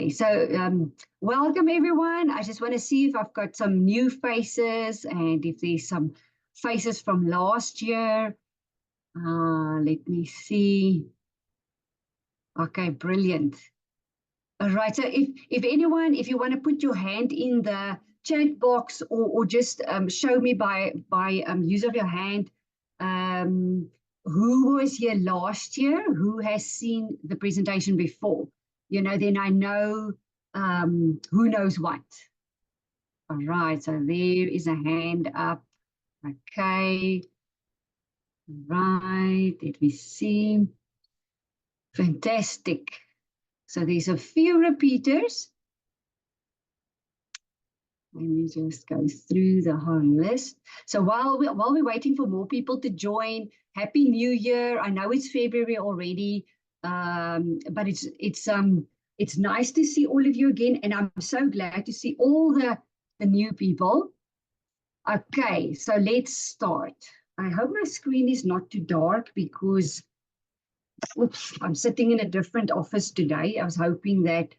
Okay, so welcome everyone. I just want to see if I've got some new faces and if there's some faces from last year. Let me see. Okay, brilliant. All right, so if anyone, if you want to put your hand in the chat box or just show me by use of your hand, who was here last year, who has seen the presentation before, you know, then I know who knows what. All right, so there is a hand up. Okay, right, let me see. Fantastic. So there's a few repeaters. Let me just go through the whole list. So while we're waiting for more people to join, Happy New Year. I know it's February already, but it's nice to see all of you again, and I'm so glad to see all the new people. Okay, so let's start. I hope my screen is not too dark because oops, I'm sitting in a different office today. I was hoping that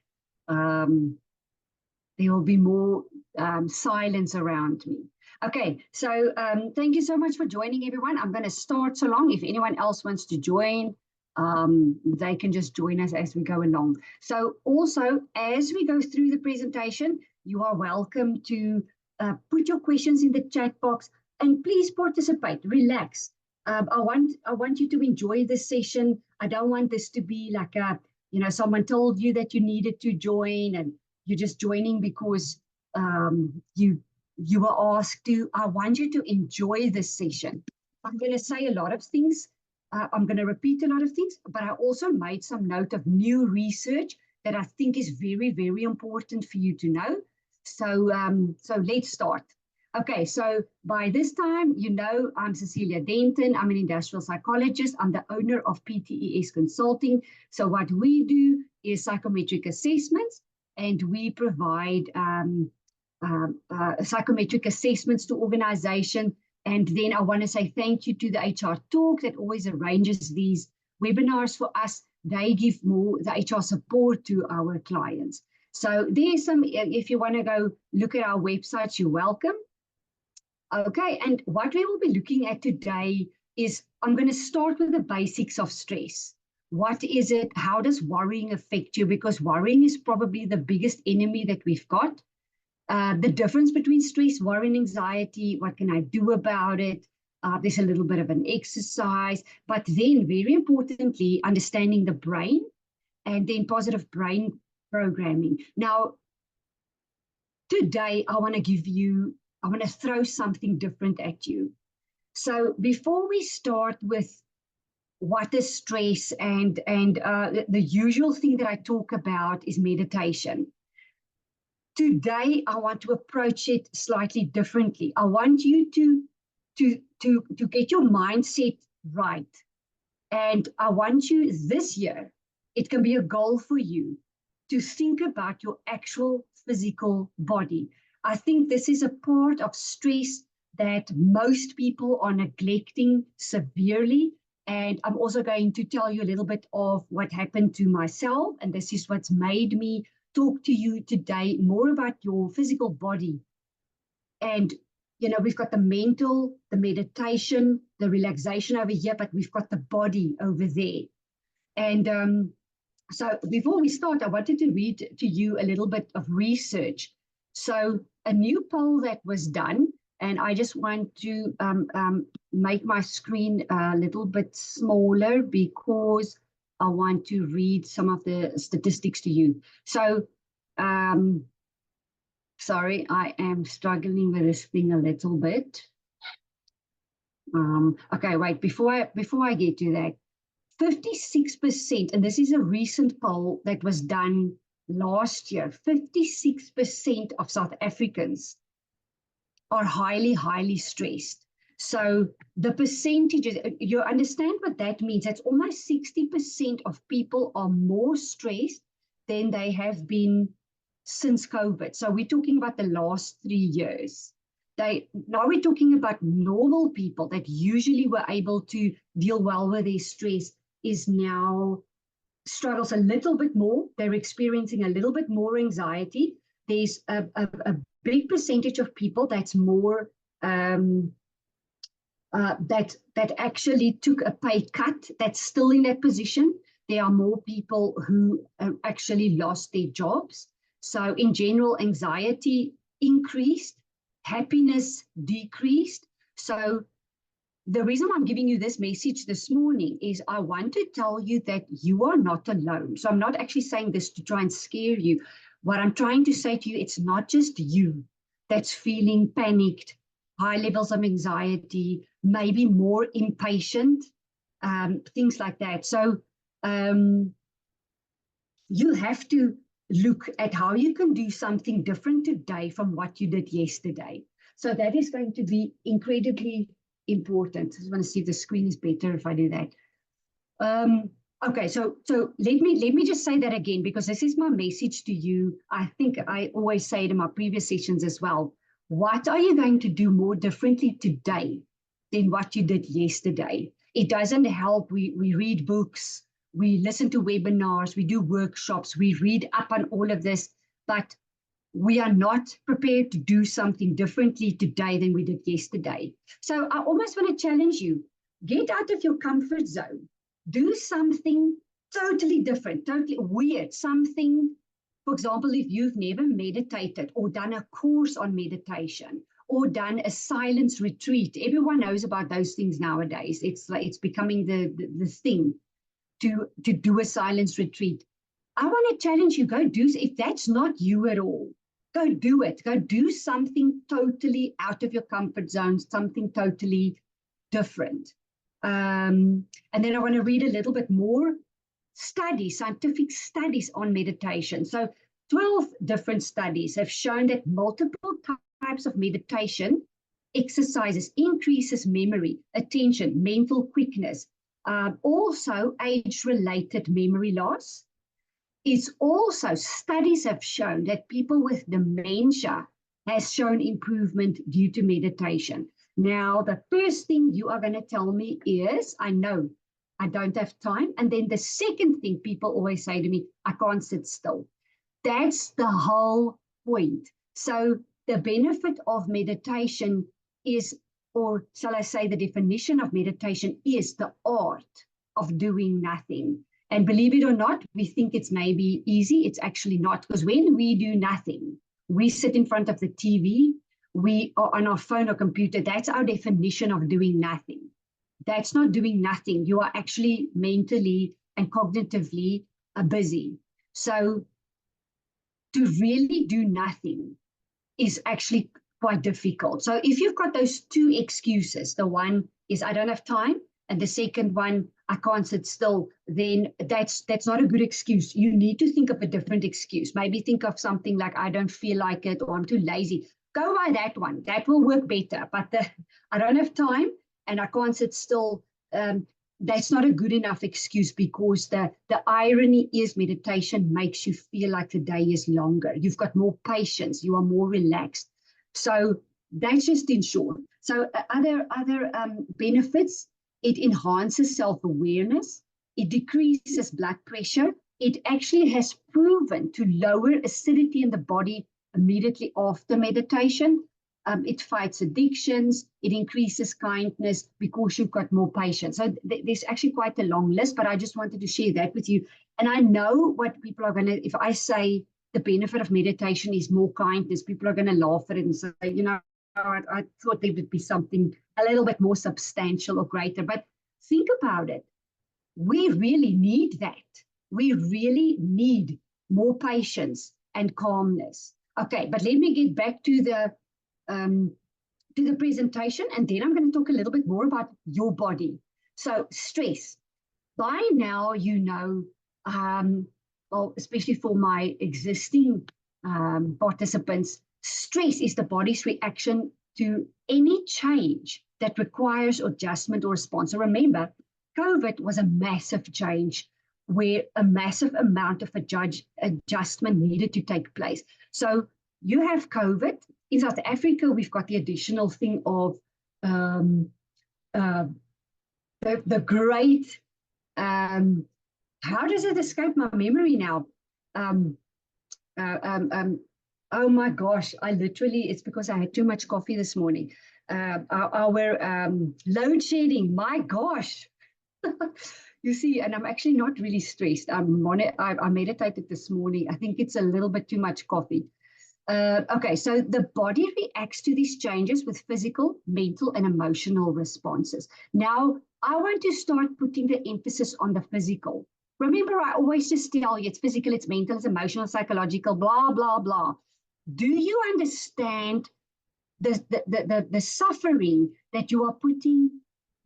there will be more silence around me. Okay, so thank you so much for joining, everyone. I'm going to start so long. If anyone else wants to join, they can just join us as we go along. So also, as we go through the presentation, you are welcome to put your questions in the chat box and please participate, relax. I want you to enjoy this session. I don't want this to be like a, you know, someone told you that you needed to join and you're just joining because you were asked to. I want you to enjoy this session. I'm going to say a lot of things. I'm going to repeat a lot of things, but I also made some note of new research that I think is very, very important for you to know. So, so let's start. Okay, so by this time, you know, I'm Cecilia Denton. I'm an industrial psychologist. I'm the owner of PTES Consulting. So what we do is psychometric assessments, and we provide psychometric assessments to organizations. And then I want to say thank you to the HR Talk that always arranges these webinars for us. They give more the HR support to our clients. So there's some, if you want to go look at our websites, you're welcome. Okay, and what we will be looking at today is I'm going to start with the basics of stress. What is it? How does worrying affect you? Because worrying is probably the biggest enemy that we've got. The difference between stress, worry, and anxiety, what can I do about it? There's a little bit of an exercise, but then very importantly, understanding the brain and then positive brain programming. Now, today I want to throw something different at you. So before we start with what is stress and the usual thing that I talk about is meditation. Today, I want to approach it slightly differently. I want you to get your mindset right. And I want you this year, it can be a goal for you to think about your actual physical body. I think this is a part of stress that most people are neglecting severely. And I'm also going to tell you a little bit of what happened to myself. And this is what's made me talk to you today more about your physical body. And, you know, we've got the mental, the meditation, the relaxation over here, but we've got the body over there. And so before we start, I wanted to read to you a little bit of research. So a new poll that was done, and I just want to make my screen a little bit smaller because I want to read some of the statistics to you. So, sorry, I am struggling with this thing a little bit. Okay, wait, before I get to that, 56%, and this is a recent poll that was done last year, 56% of South Africans are highly, highly stressed. So the percentages, you understand what that means? That's almost 60% of people are more stressed than they have been since COVID. So we're talking about the last 3 years. Now we're talking about normal people that usually were able to deal well with their stress is now struggles a little bit more. They're experiencing a little bit more anxiety. There's a big percentage of people that's more that actually took a pay cut, that's still in that position. There are more people who actually lost their jobs. So in general, anxiety increased, happiness decreased. So the reason I'm giving you this message this morning is I want to tell you that you are not alone. So I'm not actually saying this to try and scare you. What I'm trying to say to you, it's not just you that's feeling panicked, high levels of anxiety, maybe more impatient, things like that. So you have to look at how you can do something different today from what you did yesterday. So that is going to be incredibly important. I just want to see if the screen is better if I do that. Okay, so let me just say that again, because this is my message to you. I think I always say it in my previous sessions as well. What are you going to do more differently today than what you did yesterday? It doesn't help. We read books, we listen to webinars, we do workshops, we read up on all of this, but we are not prepared to do something differently today than we did yesterday. So I almost want to challenge you, get out of your comfort zone, do something totally different, totally weird, something, for example, if you've never meditated or done a course on meditation or done a silence retreat. Everyone knows about those things nowadays. It's becoming the thing to do a silence retreat. I want to challenge you, go do, if that's not you at all, go do it. Go do something totally out of your comfort zone, something totally different. And then I want to read a little bit more studies, scientific studies on meditation. So 12 different studies have shown that multiple types of meditation exercises increases memory, attention, mental quickness, also age-related memory loss. It's also, studies have shown that people with dementia has shown improvement due to meditation. Now, the first thing you are going to tell me is, I know I don't have time. And then the second thing people always say to me, I can't sit still. That's the whole point. So the benefit of meditation is, or shall I say the definition of meditation is the art of doing nothing. And believe it or not, we think it's maybe easy. It's actually not, because when we do nothing, we sit in front of the TV, we are on our phone or computer. That's our definition of doing nothing. That's not doing nothing. You are actually mentally and cognitively busy. So to really do nothing is actually quite difficult. So if you've got those two excuses, the one is I don't have time, and the second one, I can't sit still, then that's not a good excuse. You need to think of a different excuse. Maybe think of something like I don't feel like it, or I'm too lazy. Go by that one. That will work better. But I don't have time and I can't sit still, that's not a good enough excuse, because the irony is meditation makes you feel like the day is longer. You've got more patience. You are more relaxed. So that's just in short. So other benefits, it enhances self-awareness. It decreases blood pressure. It actually has proven to lower acidity in the body immediately after meditation. It fights addictions. It increases kindness because you've got more patience. So there's actually quite a long list, but I just wanted to share that with you. And I know what people are going to, if I say the benefit of meditation is more kindness, people are going to laugh at it and say, I thought there would be something a little bit more substantial or greater. But think about it. We really need that. We really need more patience and calmness. Okay, but let me get back to the presentation, and then I'm going to talk a little bit more about your body. So stress. By now, well, especially for my existing participants, stress is the body's reaction to any change that requires adjustment or response. So remember, COVID was a massive change where a massive amount of adjustment needed to take place. So you have COVID. In South Africa, we've got the additional thing of the great how does it escape my memory now? Um, oh my gosh, it's because I had too much coffee this morning. Our load shedding, my gosh. You see, and I'm actually not really stressed. I meditated this morning. I think it's a little bit too much coffee. Okay, so the body reacts to these changes with physical, mental, and emotional responses. Now, I want to start putting the emphasis on the physical. Remember, I always just tell you it's physical, it's mental, it's emotional, psychological, blah, blah, blah. Do you understand the suffering that you are putting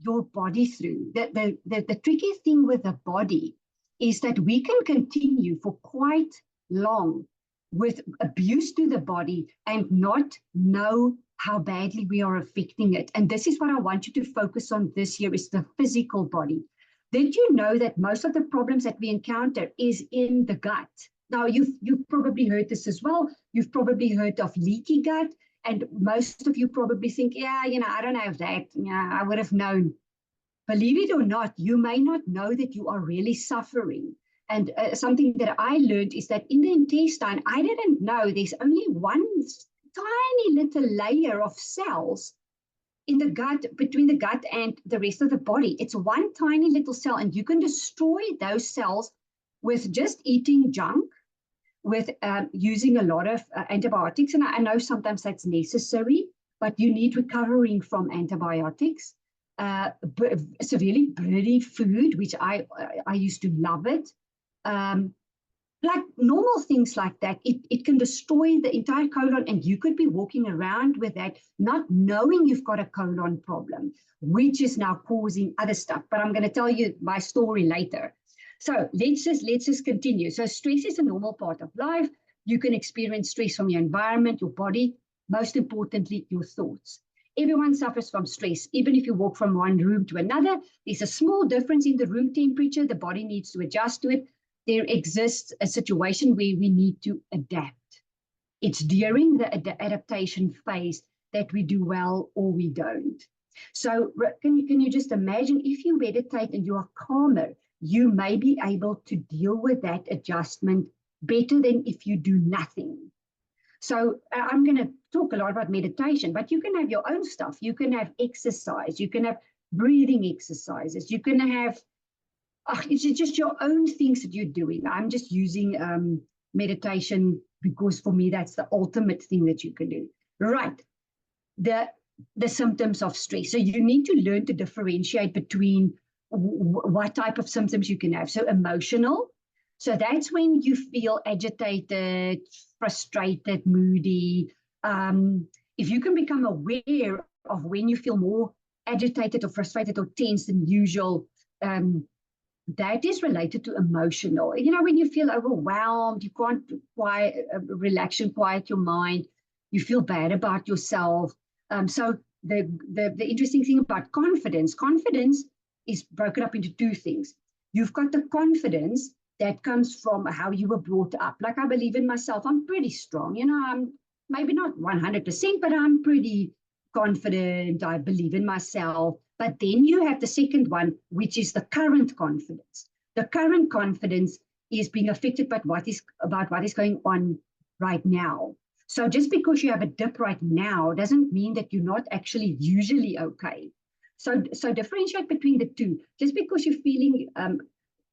your body through? The tricky thing with the body is that we can continue for quite long with abuse to the body and not know how badly we are affecting it. And this is what I want you to focus on this year, is the physical body. Did you know that most of the problems that we encounter is in the gut? Now, you've probably heard this as well. You've probably heard of leaky gut. And most of you probably think, yeah, I don't have that. Yeah, I would have known. Believe it or not, you may not know that you are really suffering. And something that I learned is that in the intestine, I didn't know there's only one tiny little layer of cells in the gut, between the gut and the rest of the body. It's one tiny little cell, and you can destroy those cells with just eating junk, with using a lot of antibiotics. And I know sometimes that's necessary, but you need recovering from antibiotics. Severely bready food, which I used to love it. Like normal things like that, it can destroy the entire colon, and you could be walking around with that, not knowing you've got a colon problem, which is now causing other stuff. But I'm going to tell you my story later. So let's just continue. So stress is a normal part of life. You can experience stress from your environment, your body, most importantly, your thoughts. Everyone suffers from stress. Even if you walk from one room to another, there's a small difference in the room temperature. The body needs to adjust to it. There exists a situation where we need to adapt. It's during the adaptation phase that we do well or we don't. So can you just imagine, if you meditate and you are calmer, you may be able to deal with that adjustment better than if you do nothing. So I'm going to talk a lot about meditation, but you can have your own stuff. You can have exercise. You can have breathing exercises. You can have, it's just your own things that you're doing. I'm just using meditation because for me, that's the ultimate thing that you can do. Right. The symptoms of stress. So you need to learn to differentiate between what type of symptoms you can have. So emotional. So that's when you feel agitated, frustrated, moody. If you can become aware of when you feel more agitated or frustrated or tense than usual, that is related to emotional. When you feel overwhelmed, you can't relax and quiet your mind, you feel bad about yourself. So the interesting thing about confidence is broken up into two things. You've got the confidence that comes from how you were brought up. Like, I believe in myself. I'm pretty strong. I'm maybe not 100%, but I'm pretty confident. I believe in myself. But then you have the second one, which is the current confidence. The current confidence is being affected by what is going on right now. So just because you have a dip right now doesn't mean that you're not actually usually okay. So differentiate between the two. Just because you're feeling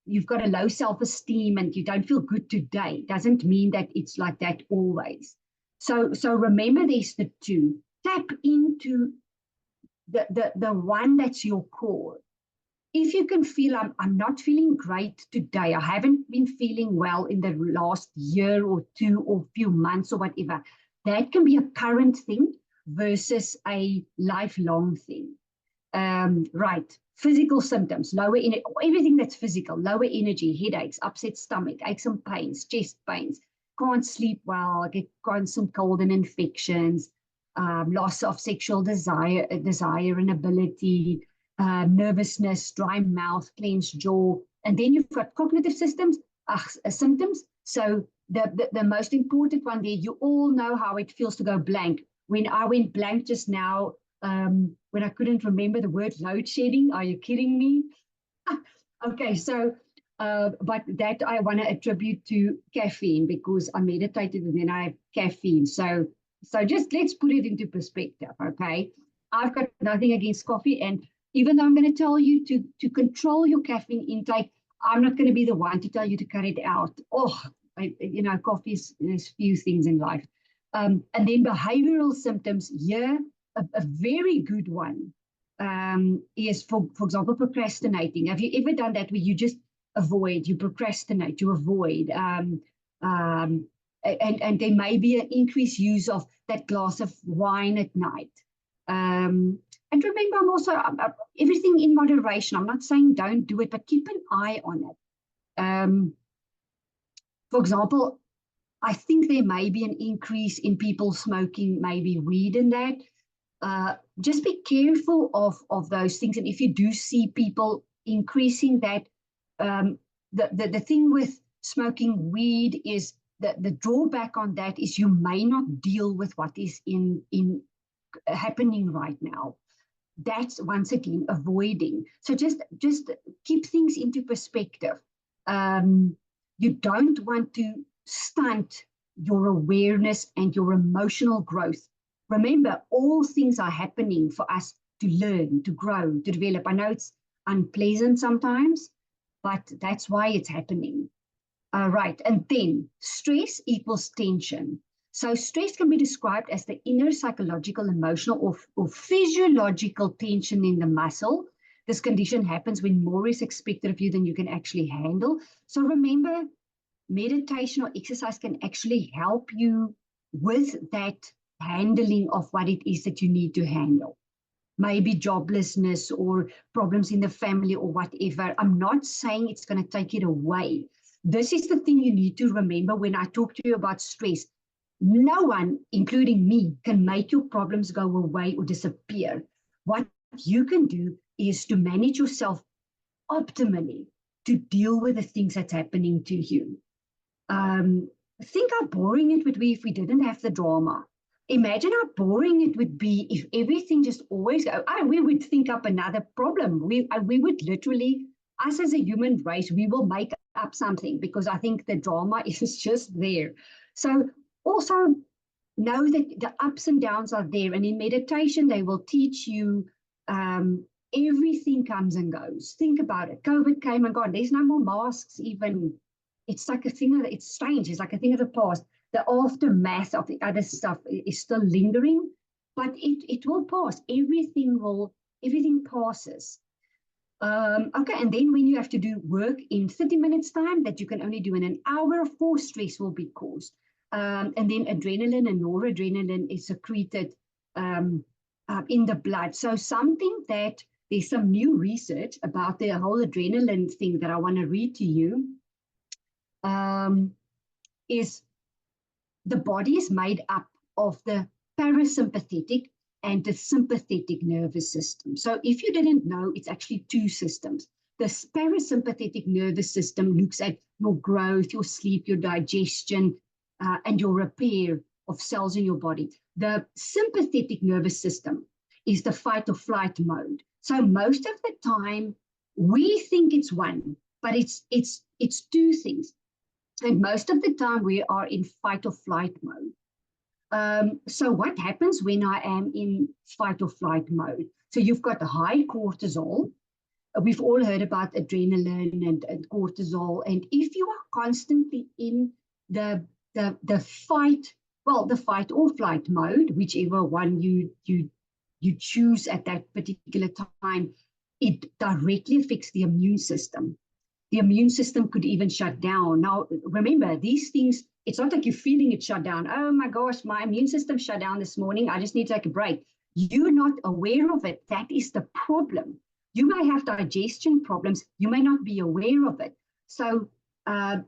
you've got a low self-esteem and you don't feel good today doesn't mean that it's like that always. So remember, there's the two. Tap into the one that's your core. If you can feel, I'm not feeling great today, I haven't been feeling well in the last year or two or few months or whatever, that can be a current thing versus a lifelong thing. Right. Physical symptoms, lower energy, everything that's physical, lower energy, headaches, upset stomach, aches and pains, chest pains, can't sleep well, get constant cold and infections, loss of sexual desire and ability, nervousness, dry mouth, clenched jaw. And then you've got cognitive symptoms. So the most important one there, you all know how it feels to go blank. When I went blank just now, when I couldn't remember the word load shedding, are you kidding me? Okay, so But that I want to attribute to caffeine because I meditated and then I have caffeine. So just let's put it into perspective, okay? I've got nothing against coffee, and even though I'm going to tell you to control your caffeine intake, I'm not going to be the one to tell you to cut it out. Oh, coffee is, there's few things in life. And then behavioral symptoms, yeah, a very good one is, for example, procrastinating. Have you ever done that where you just avoid, you procrastinate, you avoid, and there may be an increased use of that glass of wine at night. And remember, I'm also everything in moderation. I'm not saying don't do it, but keep an eye on it. For example, I think there may be an increase in people smoking, maybe weed in that. Just be careful of those things. And if you do see people increasing that, the thing with smoking weed is that the drawback on that is you may not deal with what is in happening right now. That's once again avoiding. So just keep things into perspective. You don't want to stunt your awareness and your emotional growth. Remember, all things are happening for us to learn, to grow, to develop. I know it's unpleasant sometimes, but that's why it's happening. Right, and then stress equals tension. So stress can be described as the inner psychological, emotional, or physiological tension in the muscle. This condition happens when more is expected of you than you can actually handle. So remember, meditation or exercise can actually help you with that handling of what it is that you need to handle. Maybe joblessness or problems in the family or whatever. I'm not saying it's going to take it away. This is the thing you need to remember when I talk to you about stress. No one, including me, can make your problems go away or disappear. What you can do is to manage yourself optimally to deal with the things that's happening to you. Think how boring it would be if we didn't have the drama. Imagine how boring it would be if everything just always go, we would think up another problem. We would literally, us as a human race, we will make up something because I think the drama is just there. So also know that the ups and downs are there. And in meditation, they will teach you everything comes and goes. Think about it. COVID came and gone. There's no more masks even. It's like a thing of, it's strange. It's like a thing of the past. The aftermath of the other stuff is still lingering, but it will pass. Everything passes. Okay, and then when you have to do work in 30 minutes time that you can only do in an hour, for stress will be caused. And then adrenaline and noradrenaline is secreted in the blood. So something that there's some new research about the whole adrenaline thing that I want to read to you is the body is made up of the parasympathetic and the sympathetic nervous system. So if you didn't know, it's actually two systems. The parasympathetic nervous system looks at your growth, your sleep, your digestion, and your repair of cells in your body. The sympathetic nervous system is the fight or flight mode. So most of the time, we think it's one, but it's two things. And most of the time we are in fight or flight mode. So what happens when I am in fight or flight mode? So you've got the high cortisol. We've all heard about adrenaline and cortisol. And if you are constantly in the fight, well, the fight or flight mode, whichever one you choose at that particular time, it directly affects the immune system. The immune system could even shut down. Now, remember, these things, it's not like you're feeling it shut down. Oh my gosh, my immune system shut down this morning. I just need to take a break. You're not aware of it. That is the problem. You may have digestion problems. You may not be aware of it. So when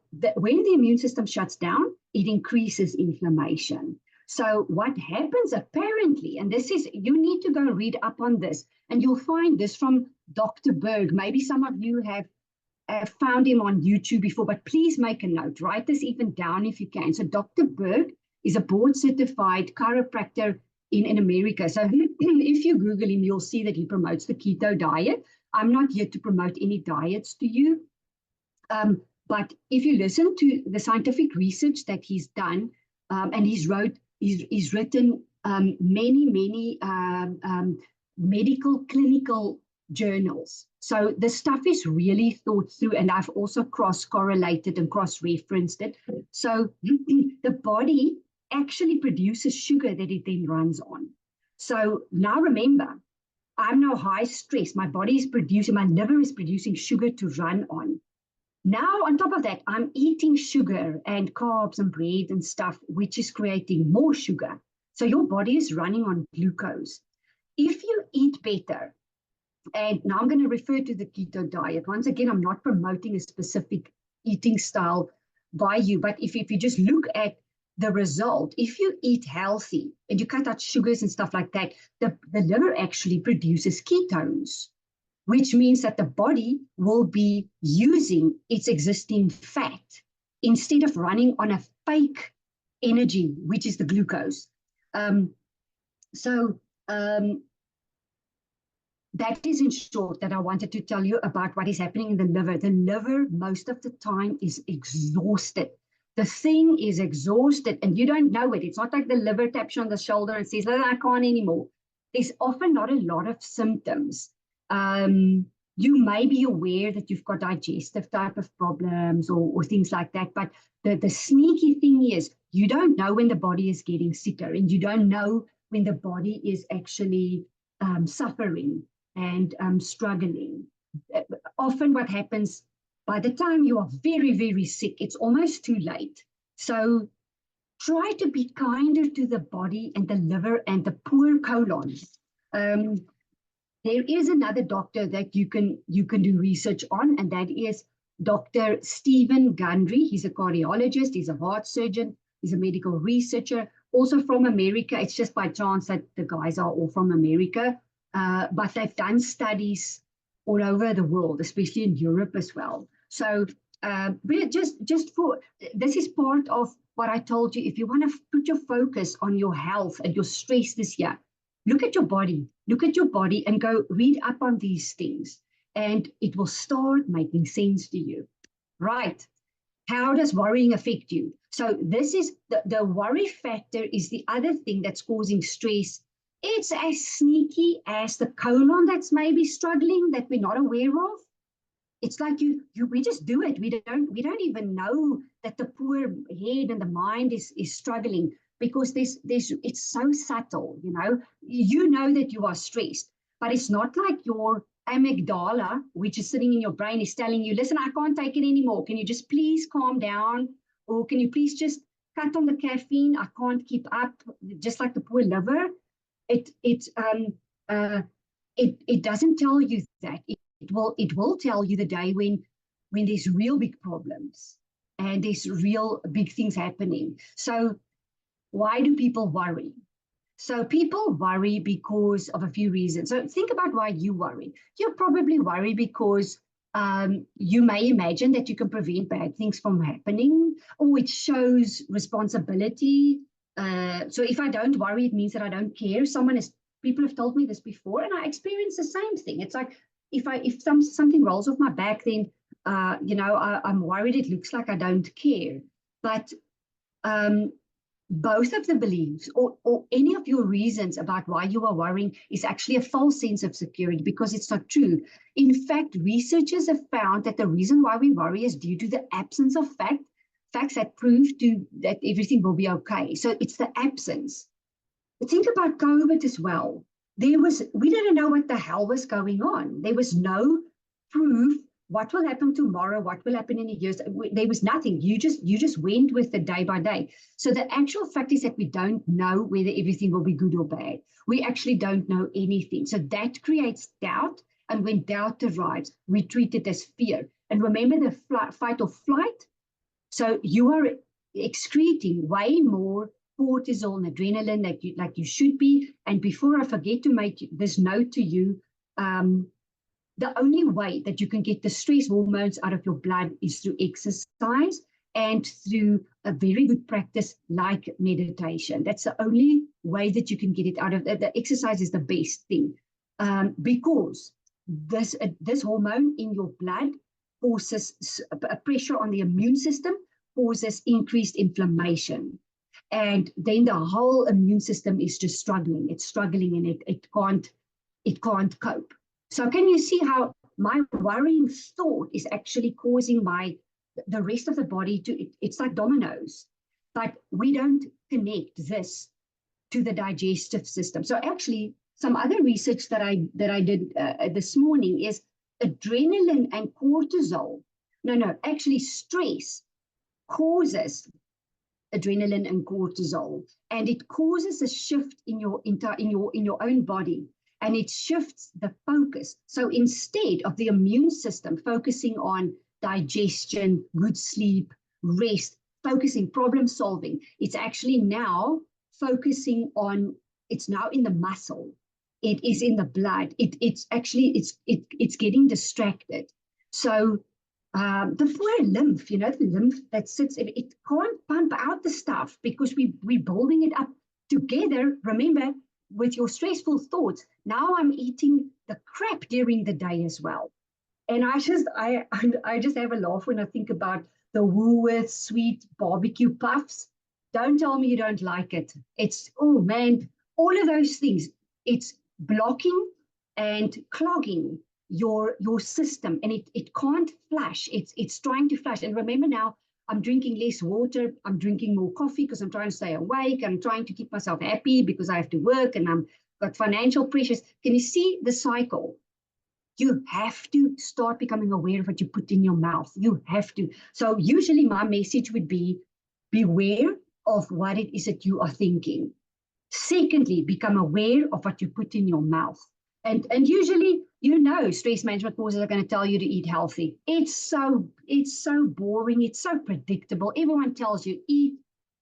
the immune system shuts down, it increases inflammation. So what happens apparently, and this is, you need to go read up on this, and you'll find this from Dr. Berg. Maybe some of you have found him on YouTube before, but please make a note. Write this even down if you can. So Dr. Berg is a board-certified chiropractor in America. So if you Google him, you'll see that he promotes the keto diet. I'm not here to promote any diets to you. But if you listen to the scientific research that he's done, and he's written many medical clinical journals. So the stuff is really thought through, and I've also cross-correlated and cross-referenced it. So the body actually produces sugar that it then runs on. So now remember, I'm now high stress. My body is producing, my liver is producing sugar to run on. Now, on top of that, I'm eating sugar and carbs and bread and stuff, which is creating more sugar. So your body is running on glucose. If you eat better, and now I'm going to refer to the keto diet. Once again, I'm not promoting a specific eating style by you, but if you just look at the result, if you eat healthy and you cut out sugars and stuff like that, the liver actually produces ketones, which means that the body will be using its existing fat instead of running on a fake energy, which is the glucose. That is in short that I wanted to tell you about what is happening in the liver. The liver, most of the time, is exhausted. The thing is exhausted, and you don't know it. It's not like the liver taps you on the shoulder and says, "No, I can't anymore." There's often not a lot of symptoms. You may be aware that you've got digestive type of problems or things like that, but the sneaky thing is you don't know when the body is getting sicker, and you don't know when the body is actually suffering and struggling. Often what happens, by the time you are very, very sick, it's almost too late. So try to be kinder to the body and the liver and the poor colon. There is another doctor that you can do research on, and that is Dr. Stephen Gundry. He's a cardiologist, he's a heart surgeon, he's a medical researcher, also from America. It's just by chance that the guys are all from America, but they've done studies all over the world, especially in Europe as well. So just for, this is part of what I told you. If you want to put your focus on your health and your stress this year, look at your body and go read up on these things, and it will start making sense to you. Right. How does worrying affect you? So this is the worry factor is the other thing that's causing stress. It's as sneaky as the colon that's maybe struggling that we're not aware of. It's like we just do it. We don't even know that the poor head and the mind is struggling, because it's so subtle, you know that you are stressed, but it's not like your amygdala, which is sitting in your brain, is telling you, listen, I can't take it anymore. Can you just please calm down? Or can you please just cut on the caffeine? I can't keep up, just like the poor liver. It doesn't tell you that. It will tell you the day when there's real big problems and there's real big things happening. So why do people worry? So people worry because of a few reasons. So think about why you worry. You probably worry because you may imagine that you can prevent bad things from happening, or it shows responsibility. So if I don't worry, it means that I don't care. People have told me this before, and I experience the same thing. It's like if something rolls off my back, then I'm worried. It looks like I don't care. But both of the beliefs or any of your reasons about why you are worrying is actually a false sense of security, because it's not true. In fact, researchers have found that the reason why we worry is due to the absence of facts that prove that everything will be okay. So it's the absence. But think about COVID as well. We didn't know what the hell was going on. There was no proof what will happen tomorrow, what will happen in a year. There was nothing. You just went with the day by day. So the actual fact is that we don't know whether everything will be good or bad. We actually don't know anything. So that creates doubt. And when doubt arrives, we treat it as fear. And remember the fight or flight. So you are excreting way more cortisol and adrenaline like you should be. And before I forget to make this note to you, the only way that you can get the stress hormones out of your blood is through exercise and through a very good practice like meditation. That's the only way that you can get it out of the exercise is the best thing, because this hormone in your blood causes pressure on the immune system, causes increased inflammation. And then the whole immune system is just struggling. It's struggling and it can't cope. So can you see how my worrying thought is actually causing the rest of the body it's like dominoes. But we don't connect this to the digestive system. So actually, some other research that I did this morning is adrenaline and cortisol. Actually stress causes adrenaline and cortisol, and it causes a shift in your own body, and it shifts the focus. So instead of the immune system focusing on digestion, good sleep, rest, focusing problem solving, it's actually now focusing on, it's now in the muscle, it is in the blood, it's getting distracted. So the foreign lymph, the lymph that sits, it can't pump out the stuff because we're building it up together. Remember, with your stressful thoughts, now I'm eating the crap during the day as well. And I just have a laugh when I think about the Woolworths sweet barbecue puffs. Don't tell me you don't like it. It's, oh man, all of those things. It's blocking and clogging your system, and it can't flush. It's trying to flush. And remember now, I'm drinking less water. I'm drinking more coffee because I'm trying to stay awake. I'm trying to keep myself happy because I have to work and I'm got financial pressures. Can you see the cycle? You have to start becoming aware of what you put in your mouth. You have to. So usually my message would be, beware of what it is that you are thinking. Secondly, become aware of what you put in your mouth. And usually, stress management courses are going to tell you to eat healthy. It's so boring. It's so predictable. Everyone tells you eat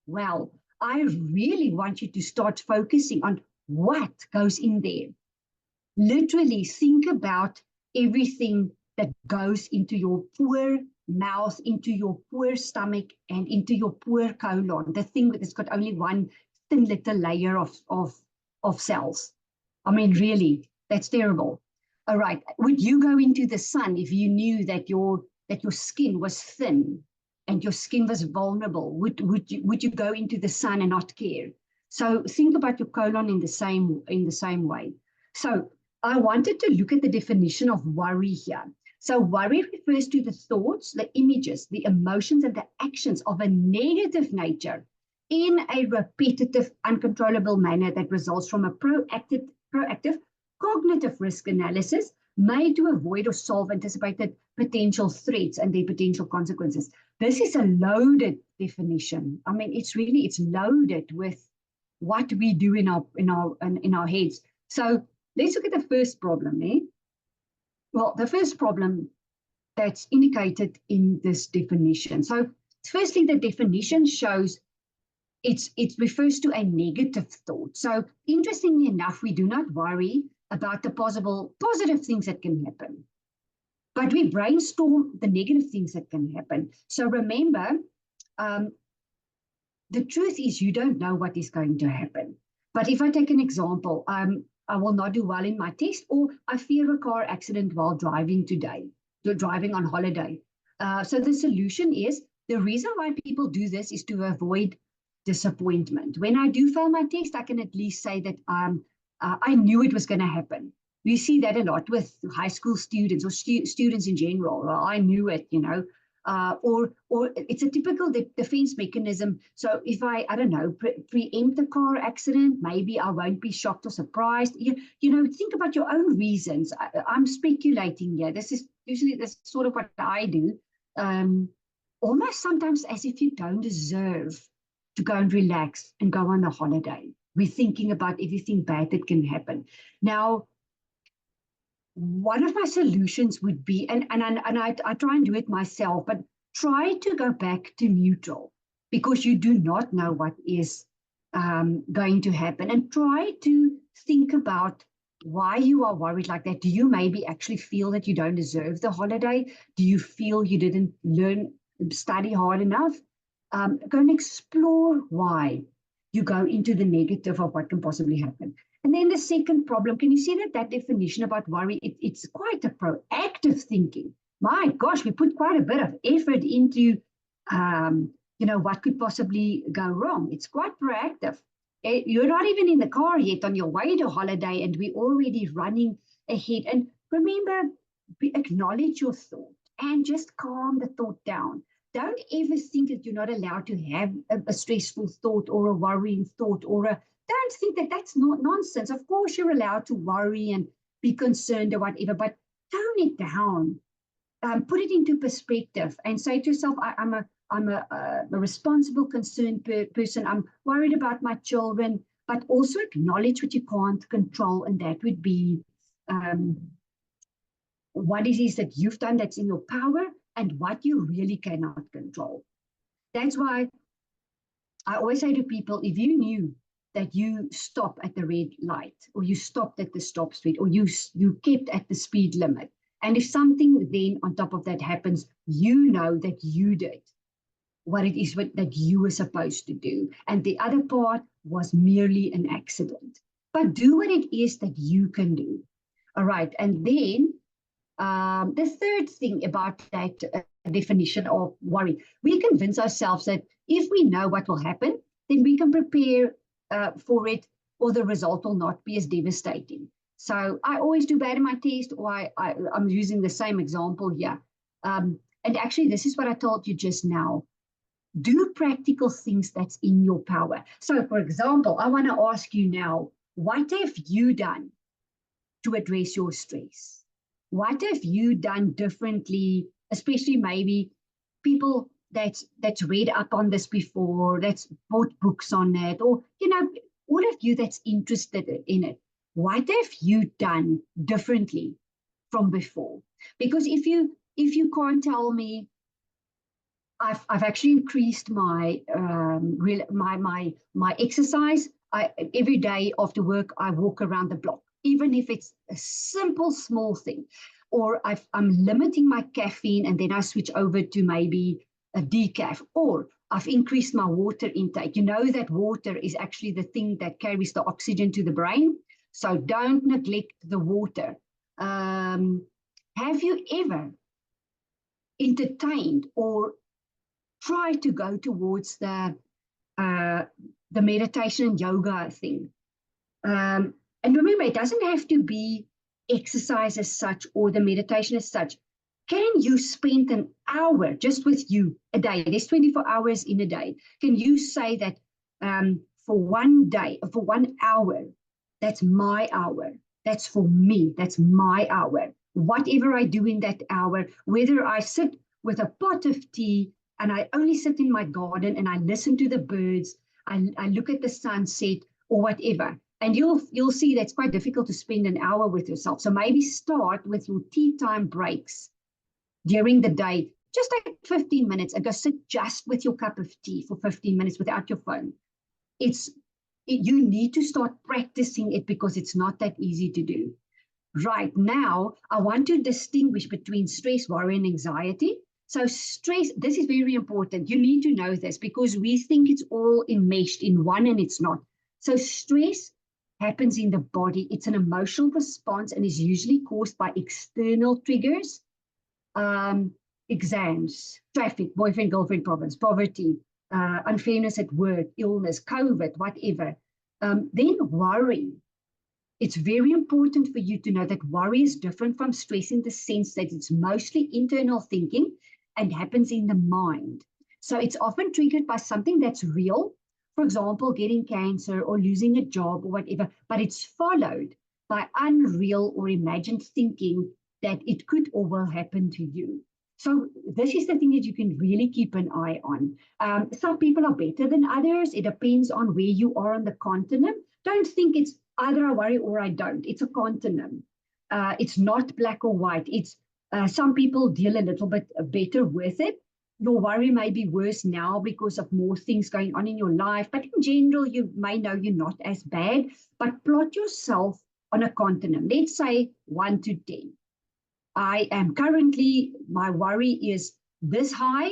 well. I really want you to start focusing on what goes in there. Literally think about everything that goes into your poor mouth, into your poor stomach, and into your poor colon, the thing that's got only one thin little layer of cells. I mean, really, that's terrible. All right, would you go into the sun if you knew that your skin was thin and your skin was vulnerable? Would you go into the sun and not care? So think about your colon in the same way. So I wanted to look at the definition of worry here. So worry refers to the thoughts, the images, the emotions, and the actions of a negative nature in a repetitive, uncontrollable manner that results from a proactive cognitive risk analysis made to avoid or solve anticipated potential threats and their potential consequences. This is a loaded definition. I mean, it's loaded with what we do in our heads. So let's look at the first problem, eh? Well, the first problem that's indicated in this definition. So firstly, the definition shows it refers to a negative thought. So interestingly enough, we do not worry about the possible positive things that can happen, but we brainstorm the negative things that can happen. So remember, the truth is you don't know what is going to happen. But if I take an example, I will not do well in my test, or I fear a car accident while driving today, driving on holiday. So the solution is, the reason why people do this is to avoid disappointment. When I do fail my test, I can at least say that I knew it was going to happen. We see that a lot with high school students or students in general. Well, I knew it, or it's a typical defense mechanism. So if I don't know, preempt a car accident, maybe I won't be shocked or surprised. Think about your own reasons. I'm speculating here. This is sort of what I do. Almost sometimes as if you don't deserve to go and relax and go on a holiday. We're thinking about everything bad that can happen. Now, one of my solutions would be, and I try and do it myself, but try to go back to neutral, because you do not know what is going to happen, and try to think about why you are worried like that. Do you maybe actually feel that you don't deserve the holiday? Do you feel you didn't study hard enough? Go and explore why you go into the negative of what can possibly happen. And then the second problem, can you see that definition about worry, it's quite a proactive thinking. my gosh, we put quite a bit of effort into, what could possibly go wrong. It's quite proactive. You're not even in the car yet on your way to holiday, and we're already running ahead. And remember, acknowledge your thought and just calm the thought down. Don't ever think that you're not allowed to have a stressful thought or a worrying thought don't think that that's not nonsense. Of course, you're allowed to worry and be concerned or whatever, but tone it down. Put it into perspective and say to yourself, I'm a responsible, concerned person. I'm worried about my children, but also acknowledge what you can't control, and that would be what it is that you've done that's in your power and what you really cannot control. That's why I always say to people, if you knew that you stop at the red light, or you stopped at the stop street, or you kept at the speed limit, and if something then on top of that happens, you know that you did what it is that you were supposed to do. And the other part was merely an accident. But do what it is that you can do. All right. And then the third thing about that definition of worry, we convince ourselves that if we know what will happen, then we can prepare for it, or the result will not be as devastating. So I always do bad in my test, or I'm using the same example here. And actually, this is what I told you just now. Do practical things that's in your power. So, for example, I want to ask you now, what have you done to address your stress? What have you done differently, especially maybe people that's read up on this before, that's bought books on it, or, all of you that's interested in it. What have you done differently from before? Because if you can't tell me, I've actually increased my my exercise. Every day after work, I walk around the block, even if it's a simple, small thing. Or I'm limiting my caffeine, and then I switch over to maybe a decaf. Or I've increased my water intake. You know that water is actually the thing that carries the oxygen to the brain. So don't neglect the water. Have you ever entertained or try to go towards the meditation and yoga thing? And remember, it doesn't have to be exercise as such or the meditation as such. Can you spend an hour just with you a day? There's 24 hours in a day. Can you say that for one day, for 1 hour, that's my hour. That's for me. That's my hour. Whatever I do in that hour, whether I sit with a pot of tea and I only sit in my garden and I listen to the birds, I look at the sunset or whatever. And you'll see that's quite difficult to spend an hour with yourself. So maybe start with your tea time breaks during the day. Just take 15 minutes and go sit just with your cup of tea for 15 minutes without your phone. You need to start practicing it because it's not that easy to do. Right now, I want to distinguish between stress, worry, and anxiety. So stress, this is very important. You need to know this because we think it's all enmeshed in one and it's not. So stress happens in the body. It's an emotional response and is usually caused by external triggers, exams, traffic, boyfriend, girlfriend problems, poverty, unfairness at work, illness, COVID, whatever. Then worry. It's very important for you to know that worry is different from stress in the sense that it's mostly internal thinking and happens in the mind. So it's often triggered by something that's real, for example, getting cancer or losing a job or whatever, but it's followed by unreal or imagined thinking that it could or will happen to you. So this is the thing that you can really keep an eye on. Some people are better than others. It depends on where you are on the continent. Don't think it's either I worry or I don't. It's a continuum. It's not black or white. It's some people deal a little bit better with it. Your worry may be worse now because of more things going on in your life, but in general, you may know you're not as bad. But plot yourself on a continuum. Let's say 1 to 10. I am currently, my worry is this high.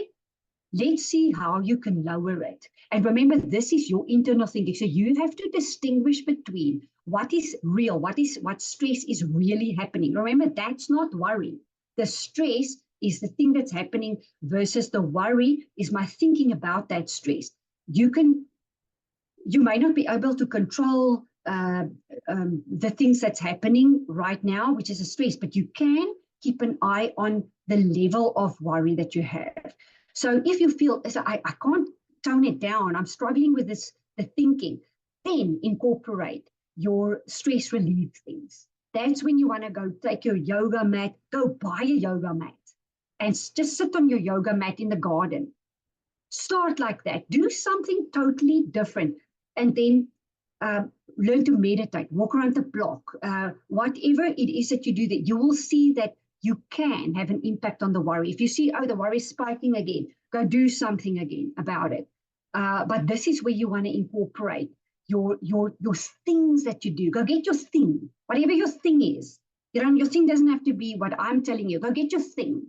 Let's see how you can lower it. And remember, this is your internal thinking. So you have to distinguish between what is real, what stress is really happening. Remember, that's not worry. The stress is the thing that's happening versus the worry is my thinking about that stress. You may not be able to control the things that's happening right now, which is a stress, but you can keep an eye on the level of worry that you have. So if you feel, I can't tone it down, I'm struggling with the thinking, then incorporate your stress relief things. That's when you want to go take your yoga mat, go buy a yoga mat and just sit on your yoga mat in the garden. Start like that. Do something totally different. And then learn to meditate, walk around the block, whatever it is that you do, that you will see that you can have an impact on the worry. If you see, oh, the worry is spiking again, go do something again about it. But this is where you want to incorporate your things that you do. Go get your thing, whatever your thing is. Your thing doesn't have to be what I'm telling you. Go get your thing.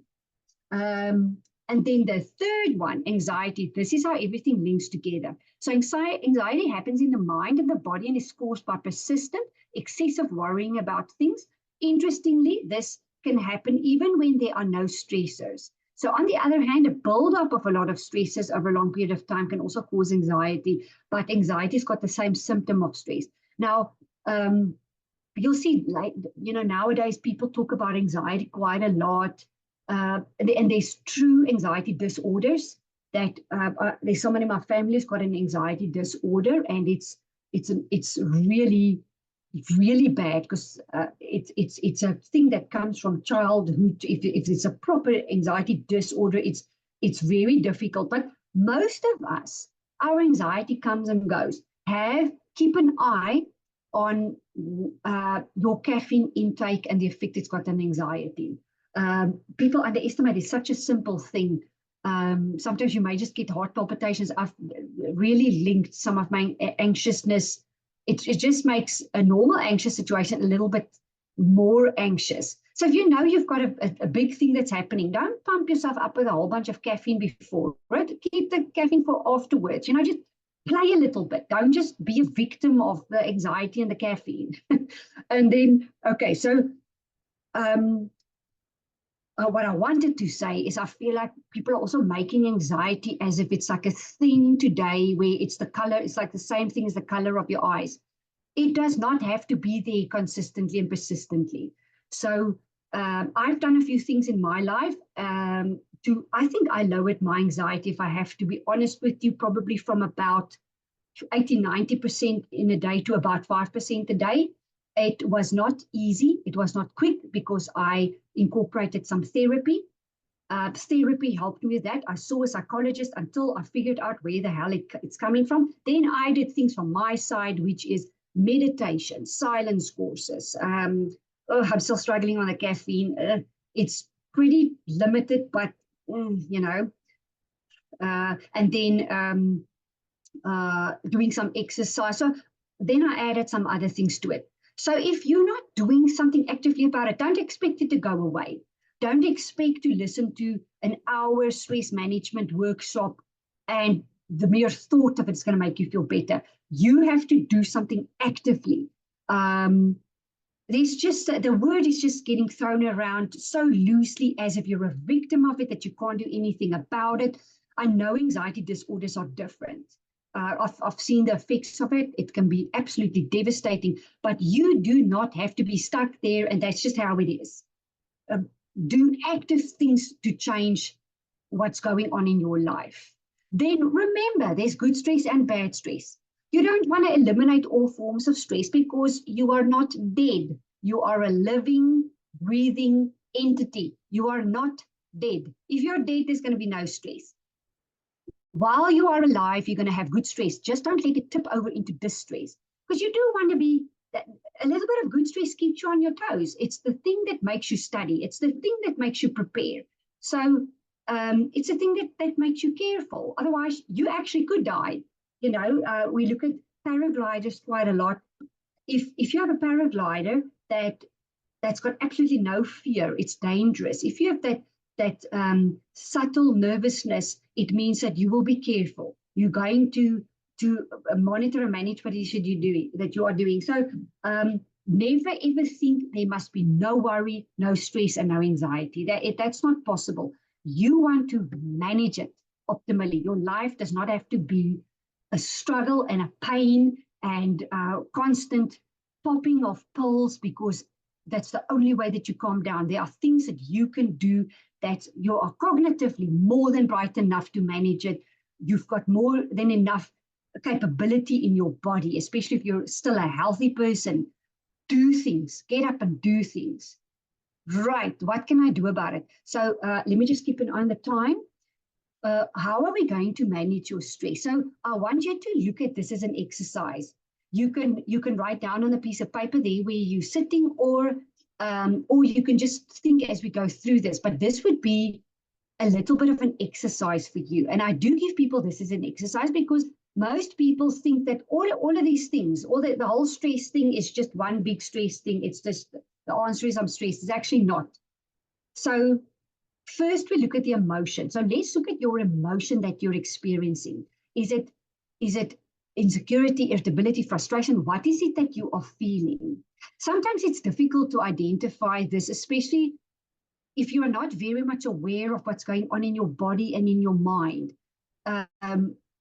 And then the third one, anxiety. This is how everything links together. So anxiety happens in the mind and the body and is caused by persistent, excessive worrying about things. Interestingly, this can happen even when there are no stressors. So on the other hand, a buildup of a lot of stresses over a long period of time can also cause anxiety, but anxiety's got the same symptom of stress. Now, you'll see, nowadays people talk about anxiety quite a lot. And there's true anxiety disorders that there's someone in my family who's got an anxiety disorder, and it's really bad because it's a thing that comes from childhood. If it's a proper anxiety disorder, it's very difficult. But most of us, our anxiety comes and goes. Keep an eye on your caffeine intake and the effect it's got on anxiety. People underestimate it's such a simple thing. Sometimes you may just get heart palpitations. I've really linked some of my anxiousness. It just makes a normal anxious situation a little bit more anxious. So if you know you've got a big thing that's happening, don't pump yourself up with a whole bunch of caffeine before, right? Keep the caffeine for afterwards. Just play a little bit. Don't just be a victim of the anxiety and the caffeine. And then, okay, so what I wanted to say is I feel like people are also making anxiety as if it's like a thing today where it's the color, it's like the same thing as the color of your eyes. It does not have to be there consistently and persistently. So I've done a few things in my life I think I lowered my anxiety, if I have to be honest with you, probably from about 80-90% in a day to about 5% a day. It was not easy. It was not quick because I incorporated some therapy. Therapy helped me with that. I saw a psychologist until I figured out where the hell it's coming from. Then I did things from my side, which is meditation, silence courses. I'm still struggling on the caffeine. It's pretty limited, but, and then doing some exercise. So then I added some other things to it. So if you're not doing something actively about it, don't expect it to go away. Don't expect to listen to an hour stress management workshop and the mere thought of it's going to make you feel better. You have to do something actively. There's just, the word is just getting thrown around so loosely as if you're a victim of it, that you can't do anything about it. I know anxiety disorders are different. I've seen the effects of it. It can be absolutely devastating, but you do not have to be stuck there, and that's just how it is. Do active things to change what's going on in your life. Then remember, there's good stress and bad stress. You don't want to eliminate all forms of stress because you are not dead. You are a living, breathing entity. You are not dead. If you're dead, there's going to be no stress. While you are alive, you're going to have good stress. Just don't let it tip over into distress, because you do want to be, a little bit of good stress keeps you on your toes. It's the thing that makes you study. It's the thing that makes you prepare. So it's a thing that makes you careful. Otherwise, you actually could die. We look at paragliders quite a lot. If you have a paraglider that's got absolutely no fear, it's dangerous. If you have that subtle nervousness, it means that you will be careful. You're going to monitor and manage what it is that you are doing. So never ever think there must be no worry, no stress, and no anxiety. That's not possible. You want to manage it optimally. Your life does not have to be a struggle and a pain and constant popping of pills, because that's the only way that you calm down. There are things that you can do that you are cognitively more than bright enough to manage it. You've got more than enough capability in your body, especially if you're still a healthy person. Do things, get up and do things. Right, what can I do about it? So let me just keep an eye on the time. How are we going to manage your stress? So I want you to look at this as an exercise. You can write down on a piece of paper there where you're sitting, or you can just think as we go through this. But this would be a little bit of an exercise for you. And I do give people this as an exercise because most people think that all of these things, all the whole stress thing is just one big stress thing. It's just the answer is I'm stressed. It's actually not. So first we look at the emotion. So let's look at your emotion that you're experiencing. Is it insecurity, irritability, frustration? What is it that you are feeling? Sometimes it's difficult to identify this, especially if you are not very much aware of what's going on in your body and in your mind.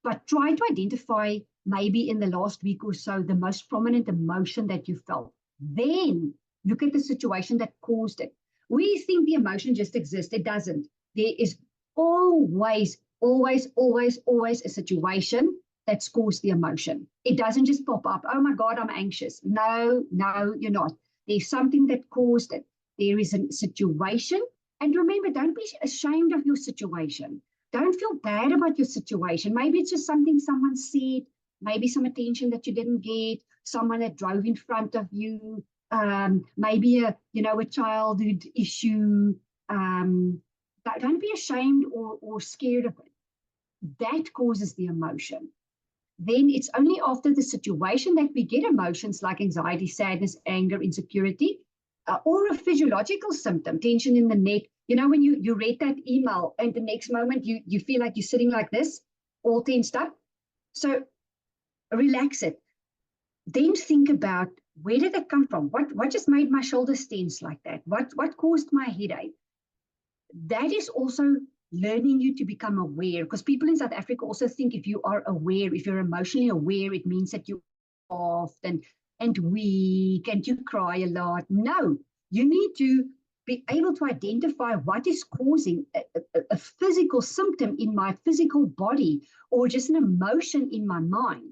But try to identify maybe in the last week or so the most prominent emotion that you felt. Then look at the situation that caused it. We think the emotion just exists. It doesn't. There is always a situation that's caused the emotion. It doesn't just pop up. Oh my God, I'm anxious. No, you're not. There's something that caused it. There is a situation. And remember, don't be ashamed of your situation. Don't feel bad about your situation. Maybe it's just something someone said, maybe some attention that you didn't get, someone that drove in front of you, maybe a childhood issue. Don't be ashamed or scared of it. That causes the emotion. Then it's only after the situation that we get emotions like anxiety, sadness, anger, insecurity, or a physiological symptom, tension in the neck. When you read that email and the next moment you feel like you're sitting like this, all tensed up. So relax it. Then think about, where did that come from? What just made my shoulders tense like that? What caused my headache? That is also learning you to become aware, because people in South Africa also think if you are aware, if you're emotionally aware, it means that you're soft and weak and you cry a lot. No, you need to be able to identify what is causing a physical symptom in my physical body, or just an emotion in my mind.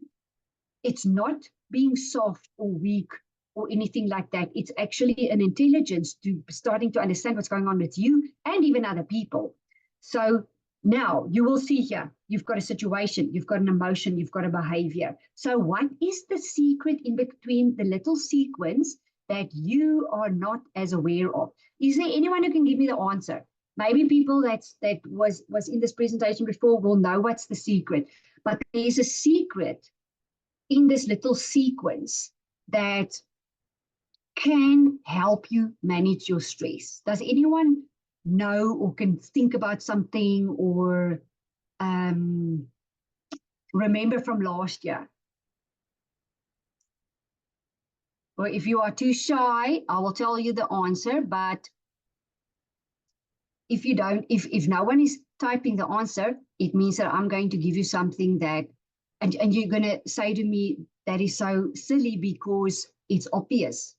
It's not being soft or weak or anything like that. It's actually an intelligence to starting to understand what's going on with you and even other people. So now you will see here, you've got a situation, you've got an emotion, you've got a behavior. So what is the secret in between the little sequence that you are not as aware of? Is there anyone who can give me the answer? Maybe people that was in this presentation before will know what's the secret, but there's a secret in this little sequence that can help you manage your stress. Does anyone know or can think about something or remember from last year? Or if you are too shy, I will tell you the answer, but if you don't, if no one is typing the answer, it means that I'm going to give you something that, and you're going to say to me, that is so silly because it's obvious.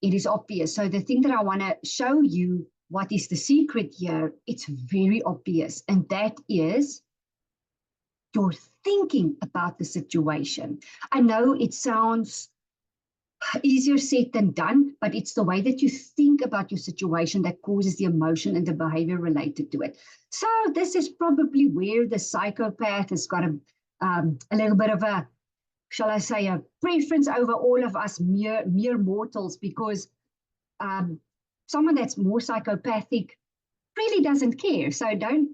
It is obvious. So the thing that I want to show you, what is the secret here, it's very obvious. And that is your thinking about the situation. I know it sounds easier said than done, but it's the way that you think about your situation that causes the emotion and the behavior related to it. So this is probably where the psychopath has got a little bit of a, shall I say, a preference over all of us mere mortals, because someone that's more psychopathic really doesn't care. So